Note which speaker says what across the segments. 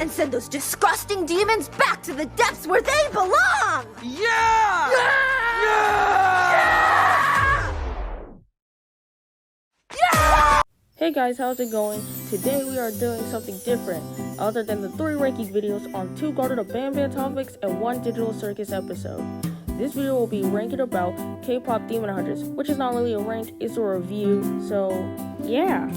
Speaker 1: and send those disgusting demons back to the depths where they belong!
Speaker 2: Yeah!
Speaker 3: Hey guys, how's it going? Today we are doing something different, other than the 3 ranking videos on 2 Garden of Band topics and 1 Digital Circus episode. This video will be ranking about K-pop Demon Hunters, which is not really a rank, it's a review, so yeah.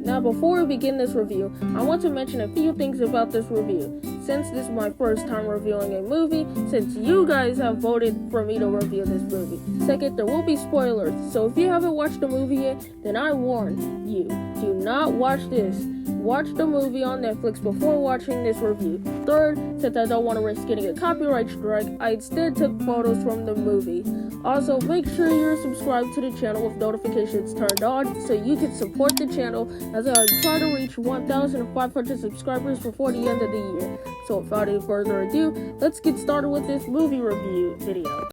Speaker 3: Now before we begin this review, I want to mention a few things about this review. Since this is my first time reviewing a movie, since you guys have voted for me to review this movie. Second, there will be spoilers, so if you haven't watched the movie yet, then I warn you, do not watch this. Watch the movie on Netflix before watching this review. Third, since I don't want to risk getting a copyright strike, I instead took photos from the movie. Also, make sure you're subscribed to the channel with notifications turned on so you can support the channel as I try to reach 1,500 subscribers before the end of the year. So without any further ado, let's get started with this movie review video.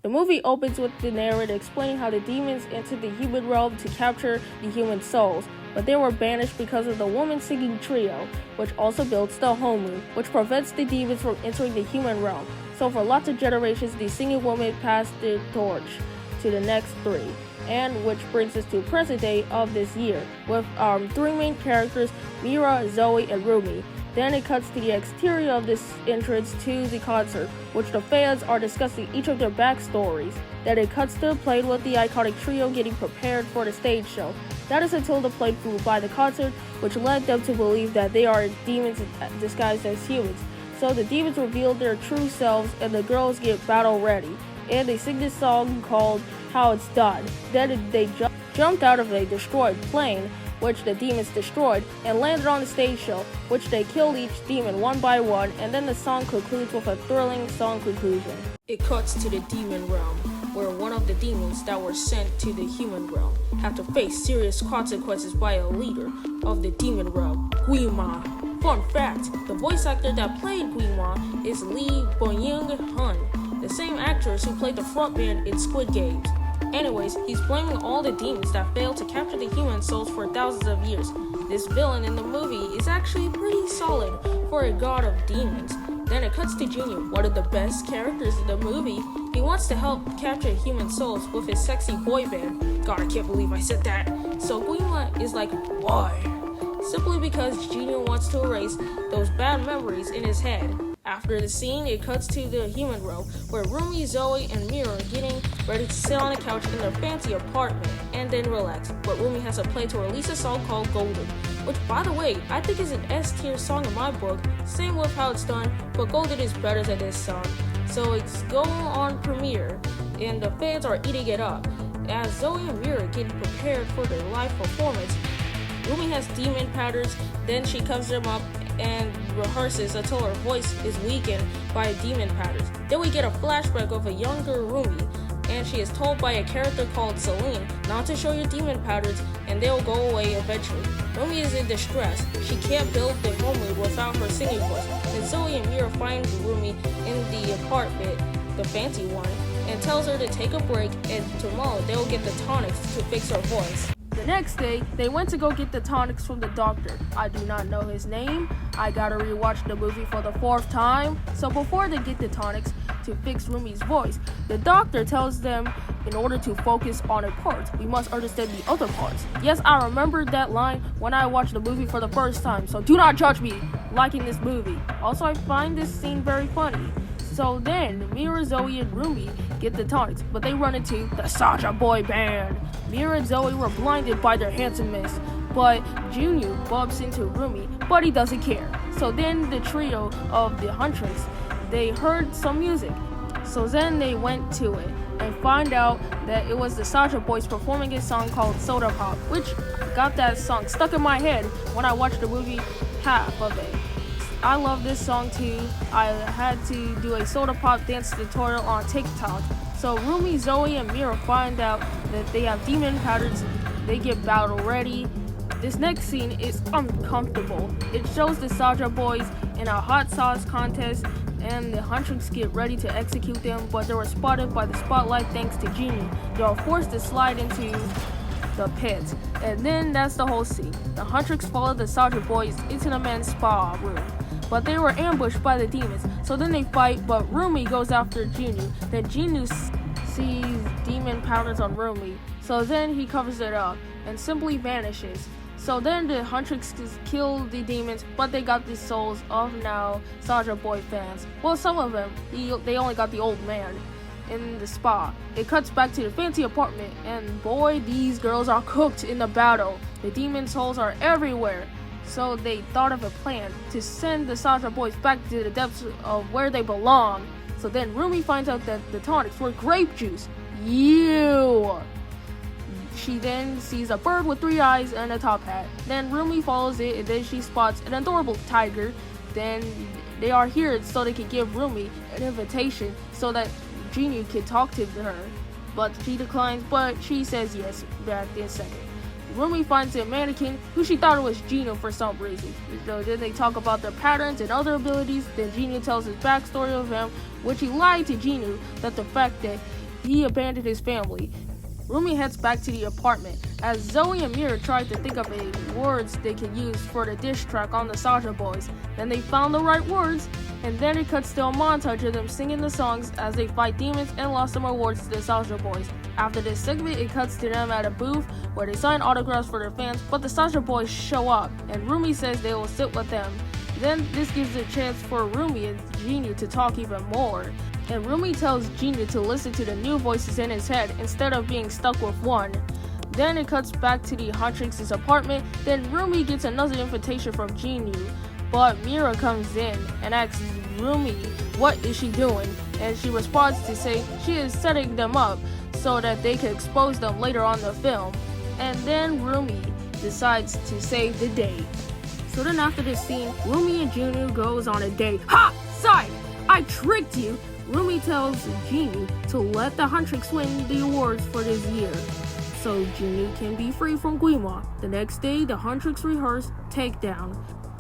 Speaker 3: The movie opens with the narrator explaining how the demons entered the human realm to capture the human souls, but they were banished because of the woman singing trio, which also builds the Homu, which prevents the demons from entering the human realm. So for lots of generations, the singing woman passed the torch to the next 3, and which brings us to present day of this year, with 3 main characters, Mira, Zoe, and Rumi. Then it cuts to the exterior of this entrance to the concert, which the fans are discussing each of their backstories. Then it cuts to the plane with the iconic trio getting prepared for the stage show. That is until the plane flew by the concert, which led them to believe that they are demons disguised as humans. So the demons reveal their true selves and the girls get battle ready. And they sing this song called How It's Done. Then they jumped out of a destroyed plane, which the demons destroyed, and landed on the stage show, which they killed each demon one by one, and then the song concludes with a thrilling song conclusion. It cuts to the demon realm, where one of the demons that were sent to the human realm have to face serious consequences by a leader of the demon realm, Guima. Fun fact, the voice actor that played Guima is Lee Bo-young-hun, the same actress who played the frontman in Squid Games. Anyways, he's blaming all the demons that failed to capture the human souls for thousands of years. This villain in the movie is actually pretty solid for a god of demons. Then it cuts to Junior, one of the best characters in the movie. He wants to help capture human souls with his sexy boy band. God, I can't believe I said that. So Guima is like, why? Simply because Junior wants to erase those bad memories in his head. After the scene, it cuts to the human realm, where Rumi, Zoe, and Mira are getting ready to sit on a couch in their fancy apartment and then relax. But Rumi has a plan to release a song called Golden, which, by the way, I think is an S-tier song in my book. Same with How It's Done, but Golden is better than this song. So it's going on premiere, and the fans are eating it up. As Zoe and Mira get prepared for their live performance, Rumi has demon patterns, then she covers them up and rehearses until her voice is weakened by demon patterns. Then we get a flashback of a younger Rumi, and she is told by a character called Celine not to show your demon patterns and they'll go away eventually. Rumi is in distress. She can't build the Homu without her singing voice. And Zoe and Mira find Rumi in the apartment, the fancy one, and tells her to take a break, and tomorrow they'll get the tonics to fix her voice. The next day, they went to go get the tonics from the doctor. I do not know his name. I gotta rewatch the movie for the 4th time. So before they get the tonics to fix Rumi's voice, the doctor tells them in order to focus on a part, we must understand the other parts. Yes, I remembered that line when I watched the movie for the first time, so do not judge me liking this movie. Also, I find this scene very funny. So then, Mira, Zoe, and Rumi get the tonics, but they run into the Saja boy band. Mira and Zoe were blinded by their handsomeness, but Junior bumps into Rumi, but he doesn't care. So then the trio of the Huntress, they heard some music. So then they went to it and find out that it was the Saja boys performing a song called Soda Pop, which got that song stuck in my head when I watched the movie half of it. I love this song too. I had to do a Soda Pop dance tutorial on TikTok. So Rumi, Zoe, and Mira find out that they have demon patterns. They get battle ready. This next scene is uncomfortable. It shows the Saja boys in a hot sauce contest, and the Huntress get ready to execute them, but they were spotted by the spotlight thanks to Genie. They are forced to slide into the pit. And then that's the whole scene. The Huntrix followed the soldier boys into the men's spa room, but they were ambushed by the demons. So then they fight, but Rumi goes after Jinyu. Then Jinyu sees demon powders on Rumi, so then he covers it up and simply vanishes. So then the Huntrix kill the demons, but they got the souls of now Soldier Boy fans. Well, some of them, they only got the old man in the spa. It cuts back to the fancy apartment, and boy, these girls are cooked in the battle. The demon souls are everywhere. So they thought of a plan to send the Soldier Boys back to the depths of where they belong. So then Rumi finds out that the tonics were grape juice. Ew! She then sees a bird with 3 eyes and a top hat. Then Rumi follows it, and then she spots an adorable tiger. Then they are here so they can give Rumi an invitation so that Jinyu can talk to her. But she declines, but she says yes back in a second. Rumi finds a mannequin who she thought it was Jinyu for some reason. So then they talk about their patterns and other abilities. Then Jinyu tells his backstory of him, which he lied to Jinyu that the fact that he abandoned his family. Rumi heads back to the apartment as Zoe and Mira tried to think of words they could use for the diss track on the Soldier Boys. Then they found the right words, and then it cuts to a montage of them singing the songs as they fight demons and lost some awards to the Soldier Boys. After this segment, it cuts to them at a booth where they sign autographs for their fans, but the Soldier Boys show up, and Rumi says they will sit with them. Then this gives a chance for Rumi and Jinyu to talk even more. And Rumi tells Jinyu to listen to the new voices in his head instead of being stuck with one. Then it cuts back to the Huntrix's apartment. Then Rumi gets another invitation from Jinyu, but Mira comes in and asks Rumi what is she doing, and she responds to say she is setting them up so that they can expose them later on the film. And then Rumi decides to save the day. So then after this scene, Rumi and Jinyu goes on a date. Ha! Psych! I tricked you! Rumi tells Jinyu to let the Huntrix win the awards for this year, so Jinyu can be free from Guima. The next day, the Huntrix rehearse Takedown,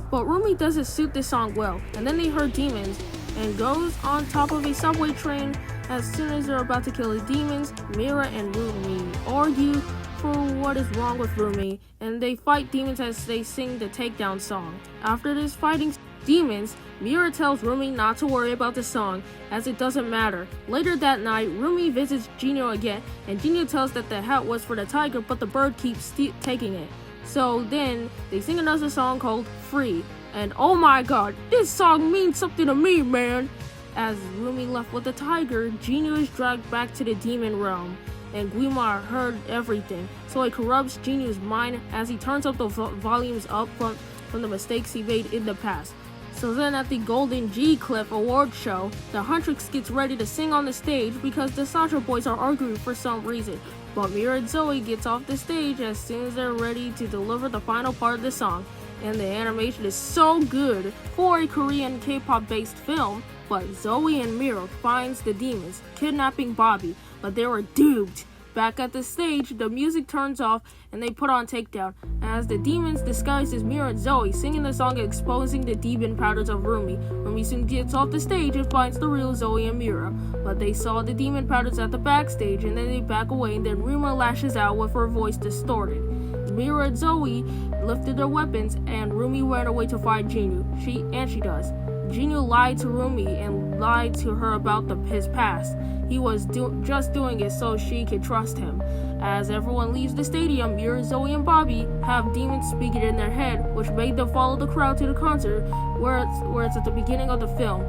Speaker 3: but Rumi doesn't suit this song well, and then they heard demons and goes on top of a subway train. As soon as they're about to kill the demons, Mira and Rumi argue for what is wrong with Rumi, and they fight demons as they sing the Takedown song. After this fighting demons, Mira tells Rumi not to worry about the song, as it doesn't matter. Later that night, Rumi visits Jinyu again, and Jinyu tells that the hat was for the tiger, but the bird keeps taking it. So then, they sing another song called Free, and oh my god, this song means something to me, man! As Rumi left with the tiger, Jinyu is dragged back to the demon realm, and Guimar heard everything, so it corrupts Jinyu's mind as he turns up the volumes up from the mistakes he made in the past. So then at the Golden G Cliff award show, the Huntrix gets ready to sing on the stage because the Soldier Boys are arguing for some reason. But Mira and Zoe gets off the stage as soon as they're ready to deliver the final part of the song. And the animation is so good for a Korean K-pop based film, but Zoe and Mira finds the demons, kidnapping Bobby, but they were duped. Back at the stage, the music turns off and they put on Takedown, as the demons disguised as Mira and Zoe singing the song exposing the demon powders of Rumi. Rumi soon gets off the stage and finds the real Zoe and Mira, but they saw the demon powders at the backstage and then they back away, and then Rumi lashes out with her voice distorted. Mira and Zoe lifted their weapons and Rumi ran away to find Jinyu. She does. Jinyu lied to Rumi and lied to her about his past. He was just doing it so she could trust him. As everyone leaves the stadium, Mira, Zoe, and Bobby have demons speaking in their head, which made them follow the crowd to the concert where it's at the beginning of the film,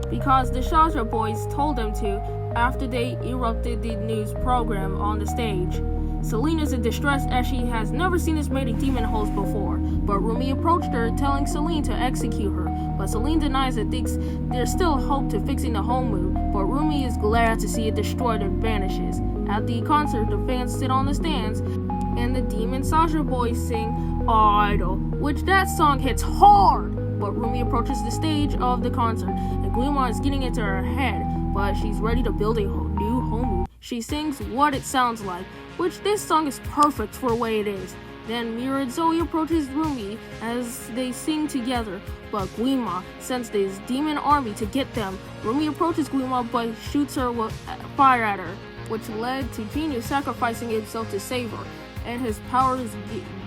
Speaker 3: because the Soldier Boys told them to after they erupted the news program on the stage. Celine is in distress as she has never seen this many demon holes before, but Rumi approached her telling Celine to execute her, but Celine denies and thinks there's still hope to fixing the home moon, but Rumi is glad to see it destroyed and vanishes. At the concert, the fans sit on the stands and the demon Soldier Boys sing Idol, which that song hits hard, but Rumi approaches the stage of the concert and Guima is getting into her head, but she's ready to build a new home moon. She sings What It Sounds Like, which this song is perfect for the way it is. Then Mira and Zoe approaches Rumi as they sing together, but Guima sends this demon army to get them. Rumi approaches Guima but shoots her with fire at her, which led to Jinyu sacrificing himself to save her. and his power is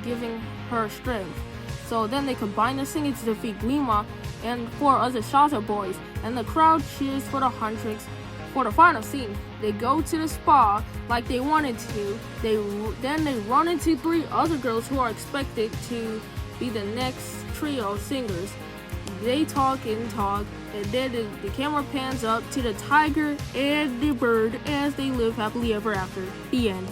Speaker 3: giving her strength. So then they combine the singing to defeat Glima and 4 other Shaza boys, and the crowd cheers for the Huntrix. For the final scene, they go to the spa like they wanted to. Then they run into 3 other girls who are expected to be the next trio of singers. They talk, and then the camera pans up to the tiger and the bird as they live happily ever after. The end.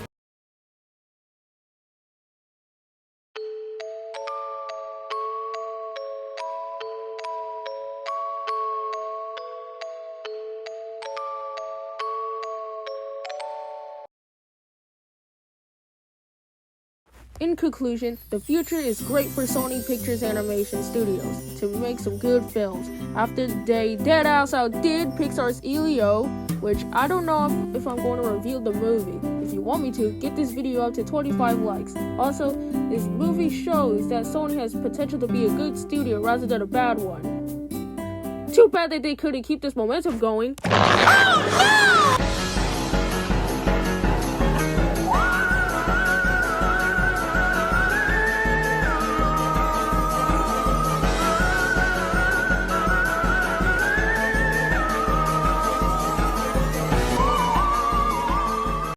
Speaker 3: In conclusion, the future is great for Sony Pictures Animation Studios to make some good films. After they deadass outdid Pixar's Elio, which I don't know if I'm going to reveal the movie. If you want me to, get this video up to 25 likes. Also, this movie shows that Sony has potential to be a good studio rather than a bad one. Too bad that they couldn't keep this momentum going.
Speaker 1: Oh no!